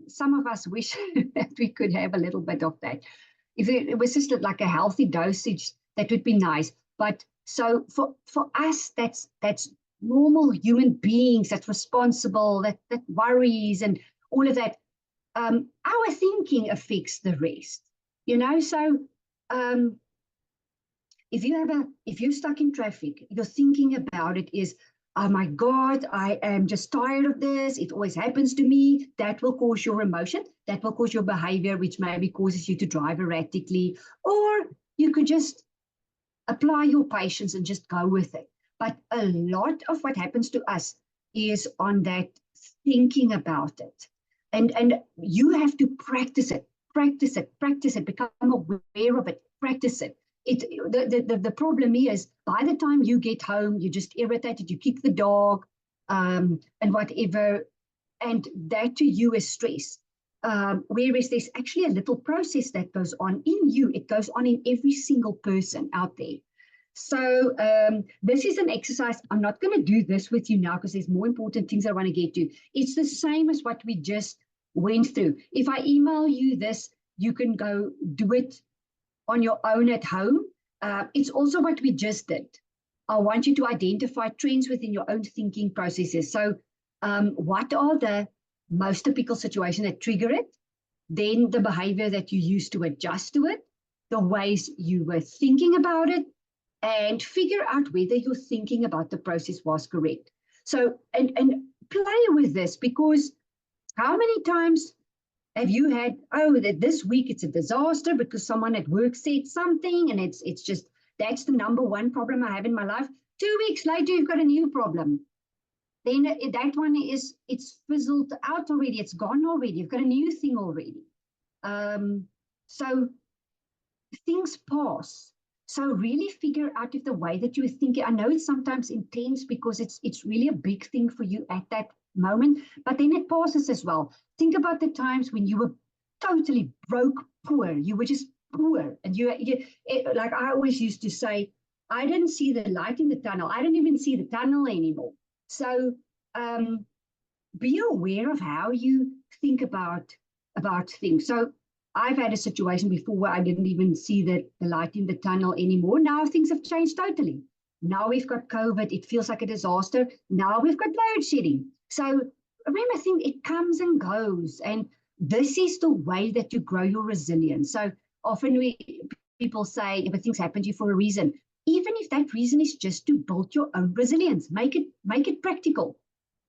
some of us wish that we could have a little bit of that. If it was just like a healthy dosage, that would be nice. But so for us, that's normal human beings, that's responsible, that worries and all of that. Our thinking affects the rest, So if you're stuck in traffic, you're thinking about it is, oh my God, I am just tired of this. It always happens to me. That will cause your emotion. That will cause your behavior, which maybe causes you to drive erratically. Or you could just apply your patience and just go with it. But a lot of what happens to us is on that thinking about it. And you have to practice it, practice it, practice it, become aware of it, practice it. The problem is by the time you get home, you're just irritated, you kick the dog, and whatever, and that to you is stress. Whereas there's actually a little process that goes on in you. It goes on in every single person out there. So this is an exercise. I'm not going to do this with you now because there's more important things I want to get to. It's the same as what we just went through. If I email you this, you can go do it on your own at home. It's also what we just did. I want you to identify trends within your own thinking processes. So what are the most typical situations that trigger it? Then the behavior that you use to adjust to it, the ways you were thinking about it, and figure out whether your thinking about the process was correct. So, and play with this, because how many times have you had, oh, that this week it's a disaster because someone at work said something, and it's just, that's the number one problem I have in my life. 2 weeks later, you've got a new problem. Then that one it's fizzled out already. It's gone already. You've got a new thing already. So things pass. So really figure out if the way that you're thinking, I know it's sometimes intense because it's really a big thing for you at that moment, but then it passes as well. Think about the times when you were totally broke, poor. You were just poor. And like I always used to say, I didn't see the light in the tunnel. I don't even see the tunnel anymore. So be aware of how you think about things. So I've had a situation before where I didn't even see the light in the tunnel anymore. Now things have changed totally. Now we've got COVID. It feels like a disaster. Now we've got load shedding. So remember, it comes and goes. And this is the way that you grow your resilience. So often people say, things happen to you for a reason. Even if that reason is just to build your own resilience, make it practical.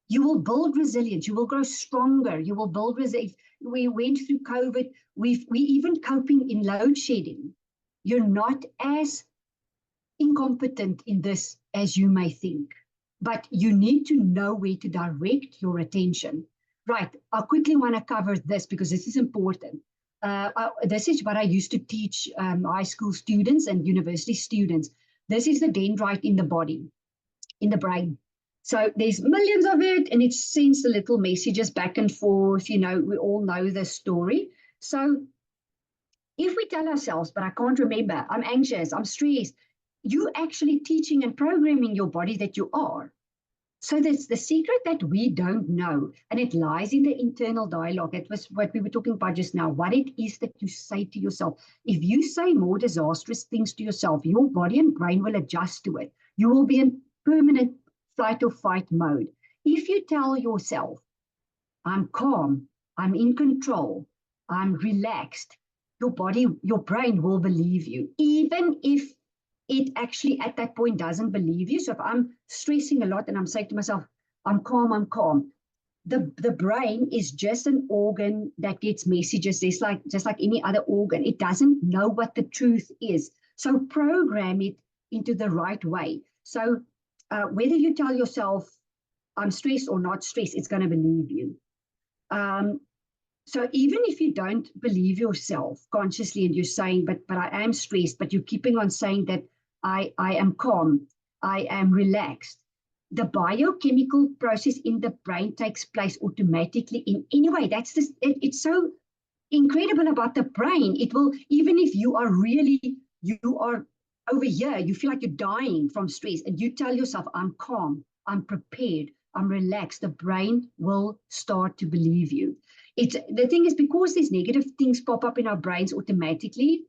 You will build resilience. You will grow stronger. You will build resilience. We went through COVID. We even coping in load shedding. You're not as incompetent in this as you may think, but you need to know where to direct your attention. Right. I quickly want to cover this because this is important. This is what I used to teach high school students and university students. This is the dendrite in the body, in the brain. So there's millions of it, and it sends the little messages back and forth. We all know the story. So if we tell ourselves, but I can't remember, I'm anxious, I'm stressed, you're actually teaching and programming your body that you are. So that's the secret that we don't know, and it lies in the internal dialogue. It was what we were talking about just now, what it is that you say to yourself. If you say more disastrous things to yourself, your body and brain will adjust to it. You will be in permanent flight or fight mode. If you tell yourself, I'm calm, I'm in control, I'm relaxed, your body, your brain will believe you, even if it actually at that point doesn't believe you. So if I'm stressing a lot and I'm saying to myself, I'm calm, the brain is just an organ that gets messages. Just like any other organ. It doesn't know what the truth is. So program it into the right way. So whether you tell yourself I'm stressed or not stressed, it's going to believe you. So even if you don't believe yourself consciously and you're saying, but I am stressed, but you're keeping on saying that I am calm, I am relaxed, the biochemical process in the brain takes place automatically in any way. It's so incredible about the brain. It will, even if you are over here, you feel like you're dying from stress, and you tell yourself, I'm calm, I'm prepared, I'm relaxed, the brain will start to believe you. The thing is, because these negative things pop up in our brains automatically,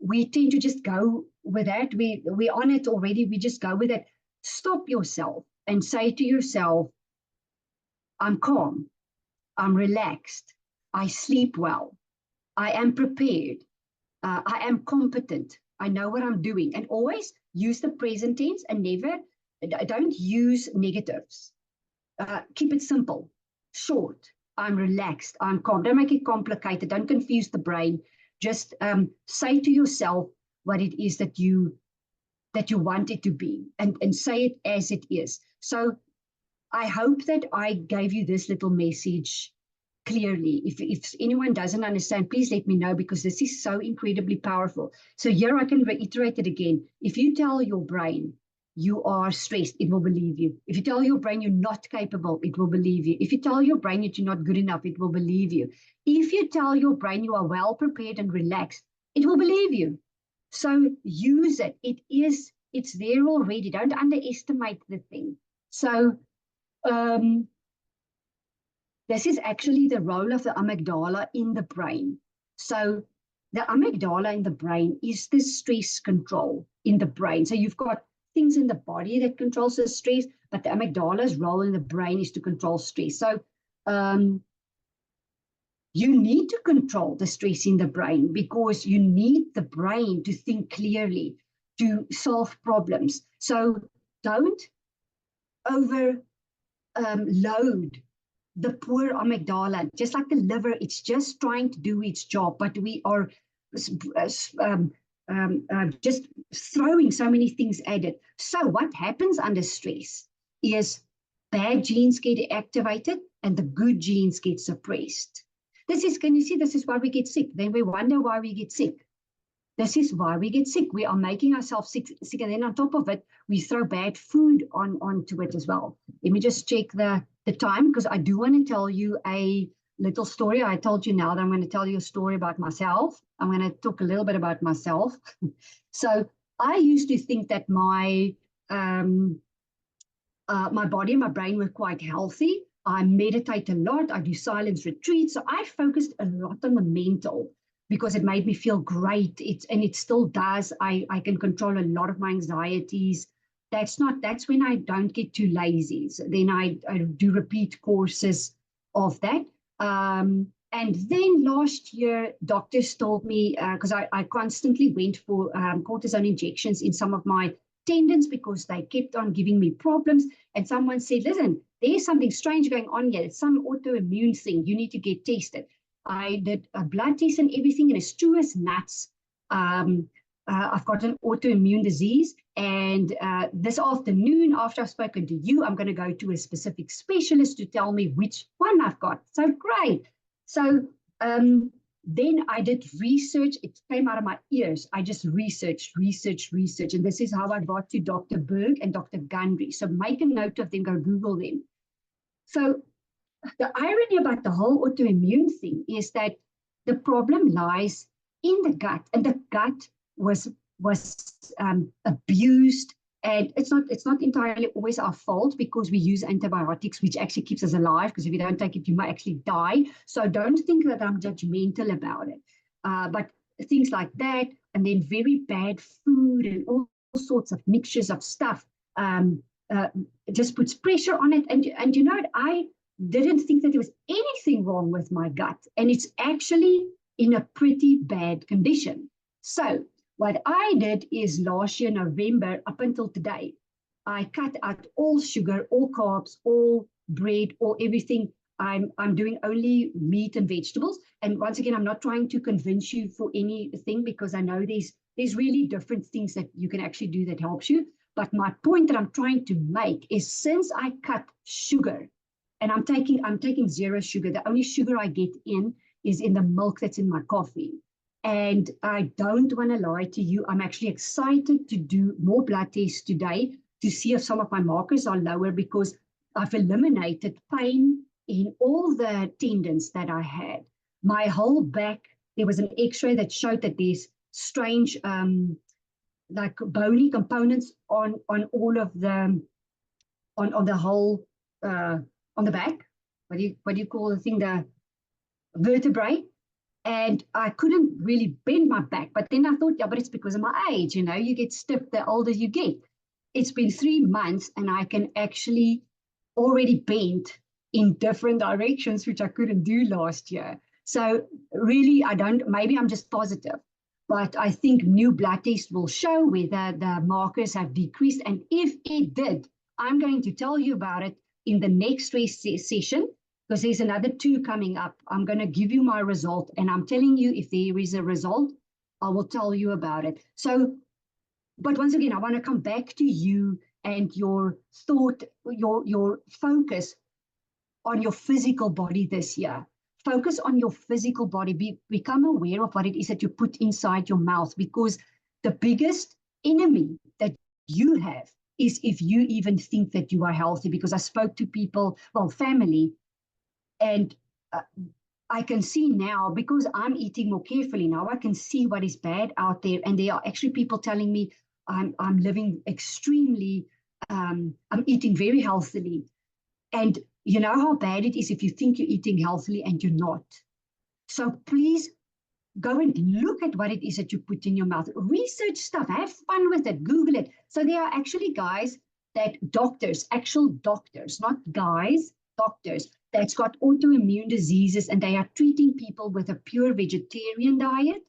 we tend to just go with that. We're on it already. We just go with it. Stop yourself and say to yourself, I'm calm, I'm relaxed, I sleep well, I am prepared, I am competent, I know what I'm doing. And always use the present tense and never, don't use negatives. Keep it simple, short. I'm relaxed, I'm calm. Don't make it complicated. Don't confuse the brain. Just say to yourself what it is that you want it to be, and say it as it is. So I hope that I gave you this little message clearly. If anyone doesn't understand, please let me know, because this is so incredibly powerful. So here I can reiterate it again. If you tell your brain you are stressed, it will believe you. If you tell your brain you're not capable, it will believe you. If you tell your brain that you're not good enough, it will believe you. If you tell your brain you are well prepared and relaxed, it will believe you. So use it. It's there already. Don't underestimate the thing. So this is actually the role of the amygdala in the brain. So the amygdala in the brain is the stress control in the brain. So you've got things in the body that controls the stress, but the amygdala's role in the brain is to control stress. So you need to control the stress in the brain, because you need the brain to think clearly, to solve problems. So don't overload the poor amygdala. Just like the liver, it's just trying to do its job, but we are just throwing so many things at it. So what happens under stress is bad genes get activated and the good genes get suppressed. Can you see, this is why we get sick. Then we wonder why we get sick. This is why we get sick. We are making ourselves sick, and then on top of it, we throw bad food onto it as well. Let me just check the time, because I do want to tell you a little story. I told you now that I'm going to tell you a story about myself. I'm going to talk a little bit about myself. So I used to think that my body and my brain were quite healthy. I meditate a lot. I do silence retreats. So I focused a lot on the mental, because it made me feel great. And it still does. I can control a lot of my anxieties. That's when I don't get too lazy. So then I do repeat courses of that. And then last year, doctors told me, because I constantly went for cortisone injections in some of my tendons, because they kept on giving me problems. And someone said, listen, there's something strange going on here. It's some autoimmune thing. You need to get tested. I did a blood test and everything, and it's true as nuts. I've got an autoimmune disease, and this afternoon, after I've spoken to you, I'm going to go to a specific specialist to tell me which one I've got. So great. So then I did research. It came out of my ears. I just researched. And this is how I got to Dr. Berg and Dr. Gundry. So make a note of them, go Google them. So the irony about the whole autoimmune thing is that the problem lies in the gut, and the gut was abused. And it's not entirely always our fault, because we use antibiotics, which actually keeps us alive, because if you don't take it, you might actually die. So don't think that I'm judgmental about it. But things like that, and then very bad food and all sorts of mixtures of stuff, just puts pressure on it. And you know what? I didn't think that there was anything wrong with my gut, and it's actually in a pretty bad condition. So what I did is last year, November, up until today, I cut out all sugar, all carbs, all bread, all everything. I'm doing only meat and vegetables. And once again, I'm not trying to convince you for anything, because I know there's really different things that you can actually do that helps you. But my point that I'm trying to make is, since I cut sugar, and I'm taking zero sugar, the only sugar I get in is in the milk that's in my coffee. And I don't want to lie to you. I'm actually excited to do more blood tests today to see if some of my markers are lower, because I've eliminated pain in all the tendons that I had. My whole back, there was an x-ray that showed that there's strange like bony components on all of the on the whole on the back. What do you call the thing? The vertebrae. And I couldn't really bend my back. But then I thought, yeah, but it's because of my age. You know, you get stiff the older you get. It's been 3 months, and I can actually already bend in different directions, which I couldn't do last year. So really, maybe I'm just positive. but I think new blood tests will show whether the markers have decreased. And if it did, I'm going to tell you about it in the next session, because there's another 2 coming up. I'm going to give you my result, and I'm telling you if there is a result, I will tell you about it. So, but once again, I want to come back to you and your thought, your focus on your physical body this year. Focus on your physical body. Become aware of what it is that you put inside your mouth, because the biggest enemy that you have is if you even think that you are healthy. Because I spoke to people, well, family, and I can see now, because I'm eating more carefully now, I can see what is bad out there. And there are actually people telling me I'm living extremely, I'm eating very healthily. And you know how bad it is if you think you're eating healthily and you're not. So please go and look at what it is that you put in your mouth. Research stuff, have fun with it, Google it. So there are actually guys that doctors, actual doctors, not guys, doctors, that's got autoimmune diseases, and they are treating people with a pure vegetarian diet.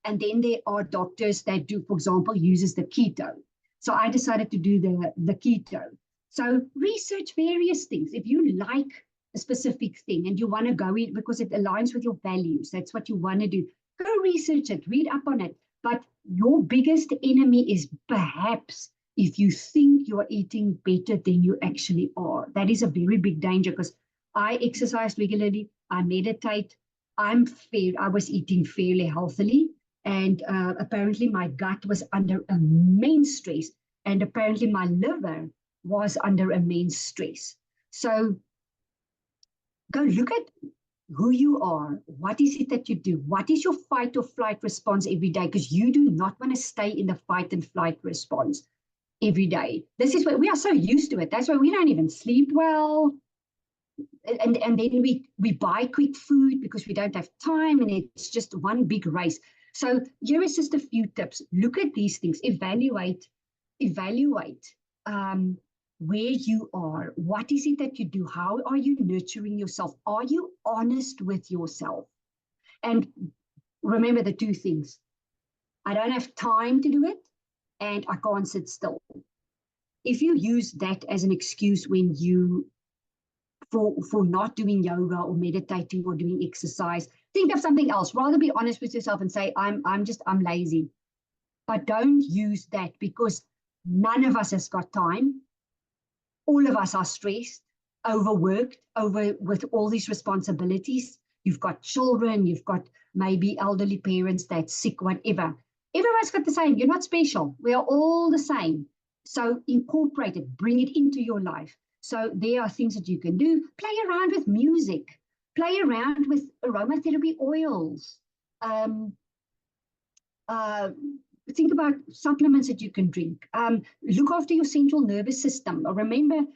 And then there are doctors that do, for example, uses the keto. So I decided to do the keto. So research various things. If you like a specific thing and you want to go in because it aligns with your values, that's what you want to do, go research it, read up on it. But your biggest enemy is perhaps if you think you're eating better than you actually are. That is a very big danger, because I exercise regularly, I meditate, I was eating fairly healthily, and apparently my gut was under immense stress, and apparently my liver was under immense stress. So go look at who you are. What is it that you do? What is your fight or flight response every day? Because you do not want to stay in the fight and flight response every day. This is what we are so used to it. That's why we don't even sleep well. And then we buy quick food because we don't have time, and it's just one big race. So here is just a few tips. Look at these things. Evaluate where you are. What is it that you do? How are you nurturing yourself? Are you honest with yourself? And remember the 2 things. I don't have time to do it, and I can't sit still. If you use that as an excuse when you for not doing yoga or meditating or doing exercise, think of something else. Rather be honest with yourself and say, I'm lazy. But don't use that, because none of us has got time. All of us are stressed, overworked, with all these responsibilities. You've got children, you've got maybe elderly parents that's sick, whatever. Everyone's got the same. You're not special. We are all the same. So incorporate it, bring it into your life. So there are things that you can do. Play around with music. Play around with aromatherapy oils. Think about supplements that you can drink. Look after your central nervous system. Remember,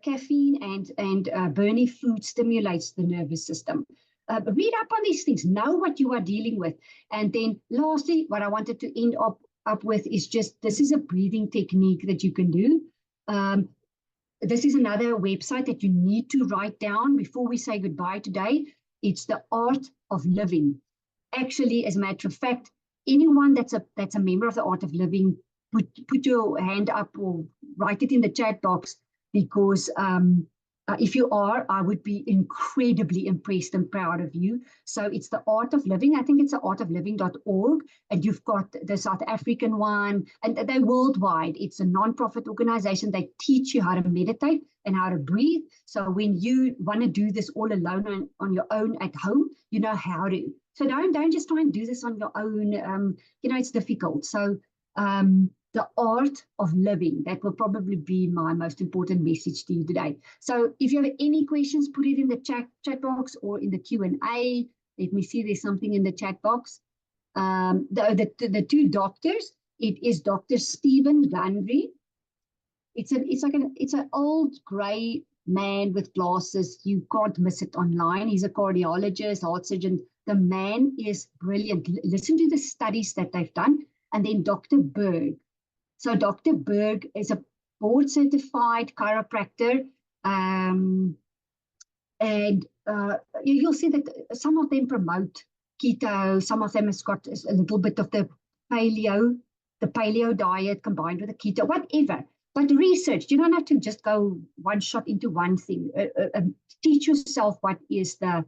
caffeine and burning food stimulates the nervous system. Read up on these things. Know what you are dealing with. And then lastly, what I wanted to end up with is just, this is a breathing technique that you can do. This is another website that you need to write down before we say goodbye today. It's the Art of Living. Actually, as a matter of fact, anyone that's a member of the Art of Living, put your hand up or write it in the chat box, because if you are, I would be incredibly impressed and proud of you. So it's the Art of Living. I think it's the artofliving.org, and you've got the South African one, and they're worldwide. It's a non-profit organization. They teach you how to meditate and how to breathe. So when you want to do this all alone on your own at home, you know how to. So don't just try and do this on your own. It's difficult. So the Art of Living, that will probably be my most important message to you today. So if you have any questions, put it in the chat box or in the Q&A. Let me see, there's something in the chat box. The 2 doctors, it is Dr. Stephen Gundry. It's an old gray man with glasses. You can't miss it online. He's a cardiologist, heart surgeon. The man is brilliant. Listen to the studies that they've done. And then Dr. Berg. So Dr. Berg is a board-certified chiropractor, and you'll see that some of them promote keto. Some of them has got a little bit of the paleo diet combined with the keto, whatever. But research, you don't have to just go one shot into one thing. Teach yourself what is there.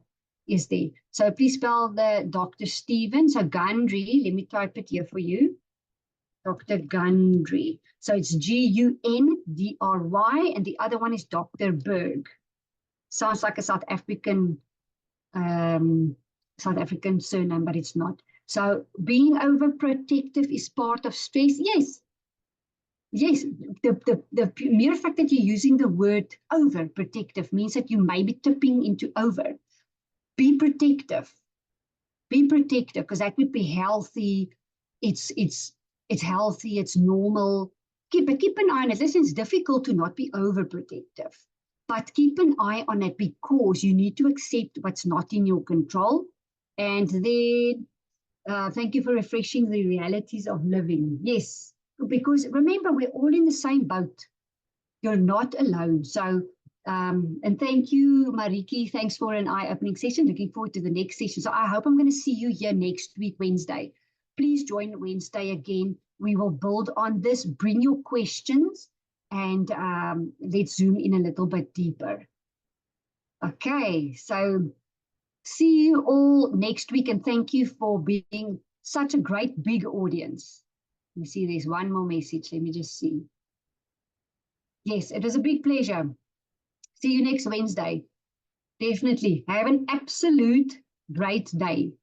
So please spell the Dr. Stephen. So Gundry, let me type it here for you. Dr. Gundry. So it's Gundry, and the other one is Dr. Berg. Sounds like a South African surname, but it's not. So being overprotective is part of stress. Yes. Yes, the mere fact that you're using the word overprotective means that you may be tipping into over. Be protective, because that would be healthy. It's healthy, it's normal. But keep an eye on it. Listen, it's difficult to not be overprotective, but keep an eye on it, because you need to accept what's not in your control. And then thank you for refreshing the realities of living. Yes, because remember, we're all in the same boat. You're not alone. So, and thank you, Mariki. Thanks for an eye-opening session. Looking forward to the next session. So I hope I'm going to see you here next week, Wednesday. Please join Wednesday again. We will build on this. Bring your questions, and let's zoom in a little bit deeper. Okay, so see you all next week, and thank you for being such a great big audience. Let me see, there's one more message. Let me just see. Yes, it was a big pleasure. See you next Wednesday. Definitely. Have an absolute great day.